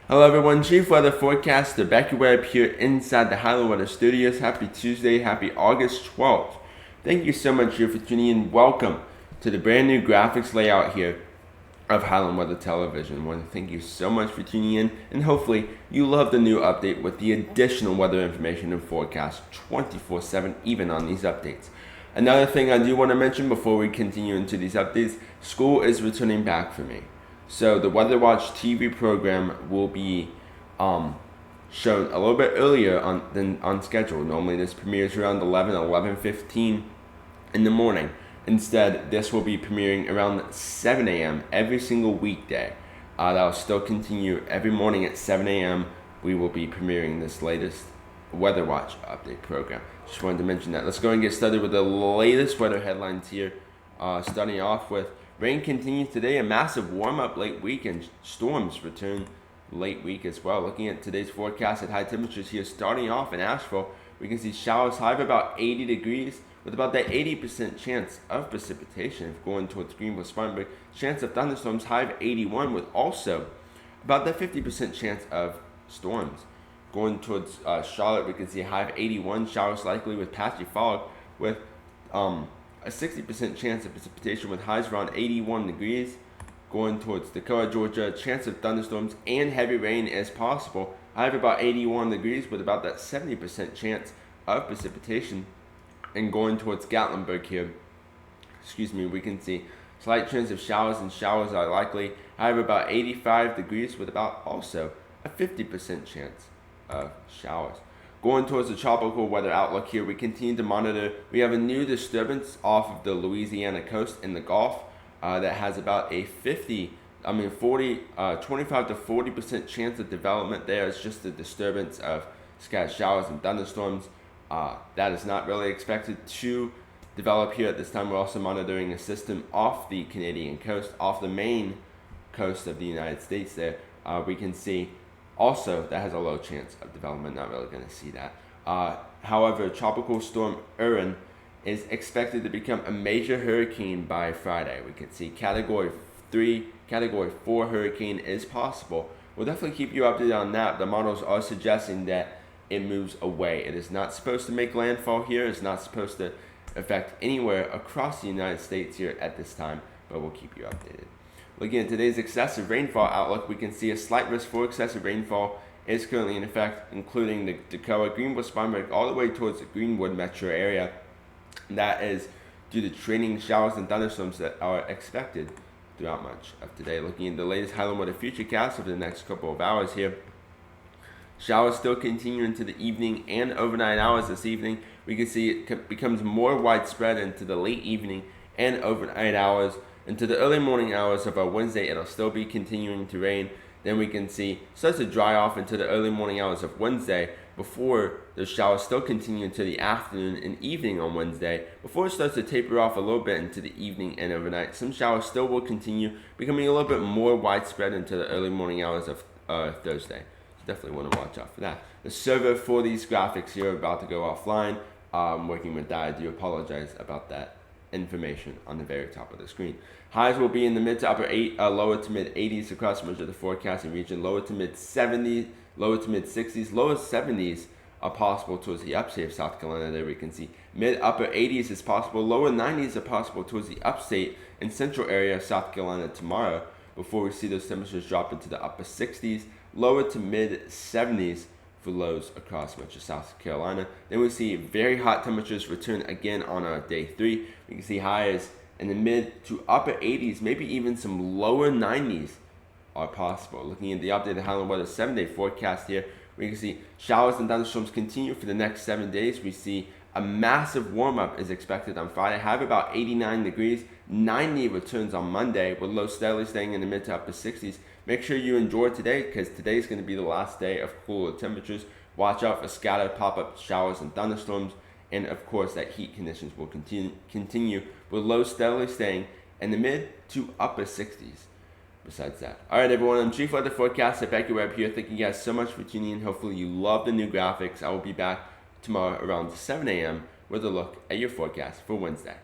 Hello everyone, Chief Weather Forecaster Beckett Webb here inside the Highland Weather Studios. Happy Tuesday, happy August 12th. Thank you so much here for tuning in. Welcome to the brand new graphics layout here of Highland Weather Television. I want to thank you so much for tuning in, and hopefully you love the new update with the additional weather information and forecast 24/7 even on these updates. Another thing I do want to mention before we continue into these updates, school is returning back for me. So the Weather Watch TV program will be shown a little bit earlier than on schedule. Normally this premieres around 11:15 in the morning. Instead, this will be premiering around 7 a.m. every single weekday. That will still continue every morning at 7 a.m. We will be premiering this latest Weather Watch update program. Just wanted to mention that. Let's go and get started with the latest weather headlines here. Starting off with rain continues today, a massive warm-up late week, and storms return late week as well. Looking at today's forecast at high temperatures here, starting off in Asheville, we can see showers high of about 80 degrees with about that 80% chance of precipitation. If going towards Greenville-Spartanburg, chance of thunderstorms high of 81 with also about that 50% chance of storms. Going towards Charlotte, we can see a high of 81, showers likely with patchy fog with a 60% chance of precipitation with highs around 81 degrees. Going towards Dakota, Georgia, chance of thunderstorms and heavy rain is possible. High of about 81 degrees with about that 70% chance of precipitation. And going towards Gatlinburg here, we can see slight chance of showers, and showers are likely. High of about 85 degrees with about also a 50% chance of showers. Going towards the tropical weather outlook here, we continue to monitor. We have a new disturbance off of the Louisiana coast in the Gulf that has about a 25 to 40% chance of development there. It's just a disturbance of scattered showers and thunderstorms. That is not really expected to develop here at this time. We're also monitoring a system off the Canadian coast, off the main coast of the United States there. We can see also that has a low chance of development, not really going to see that. However, Tropical Storm Erin is expected to become a major hurricane by Friday. We can see Category 3, Category 4 hurricane is possible. We'll definitely keep you updated on that. The models are suggesting that it moves away. It is not supposed to make landfall here. It's not supposed to affect anywhere across the United States here at this time, but we'll keep you updated. Looking at today's excessive rainfall outlook, we can see a slight risk for excessive rainfall is currently in effect, including the Dakota, Greenville-Spartanburg, all the way towards the Greenwood metro area. That is due to training showers and thunderstorms that are expected throughout much of today. Looking at the latest Highland Weather Futurecast over the next couple of hours here, showers still continue into the evening and overnight hours this evening. We can see it becomes more widespread into the late evening and overnight hours. Into the early morning hours of our Wednesday, it'll still be continuing to rain. Then we can see it starts to dry off into the early morning hours of Wednesday before the showers still continue into the afternoon and evening on Wednesday before it starts to taper off a little bit into the evening and overnight. Some showers still will continue, becoming a little bit more widespread into the early morning hours of Thursday. Definitely want to watch out for that. The server for these graphics here are about to go offline. I'm working with that. I do apologize about that information on the very top of the screen. Highs will be in the mid to lower to mid 80s across much of the forecasting region. Lower to mid 70s, lower to mid 60s, lower 70s are possible towards the upstate of South Carolina. There we can see mid upper 80s is possible. Lower 90s are possible towards the upstate and central area of South Carolina tomorrow, before we see those temperatures drop into the upper 60s, lower to mid 70s for lows across much of South Carolina. Then we see very hot temperatures return again on our day 3. We can see highs in the mid to upper 80s, maybe even some lower 90s are possible. Looking at the updated Highland Weather 7-day forecast here, we can see showers and thunderstorms continue for the next 7 days. We see a massive warm-up is expected on Friday. High of about 89 degrees. 90 returns on Monday, with lows steadily staying in the mid to upper 60s. Make sure you enjoy today, because today is going to be the last day of cooler temperatures. Watch out for scattered pop-up showers and thunderstorms. And of course, that heat conditions will continue with lows steadily staying in the mid to upper 60s. Besides that, all right, everyone, I'm Chief Weather Forecaster Beckett Webb here. Thank you guys so much for tuning in. Hopefully you love the new graphics. I will be back tomorrow around 7 a.m. with a look at your forecast for Wednesday.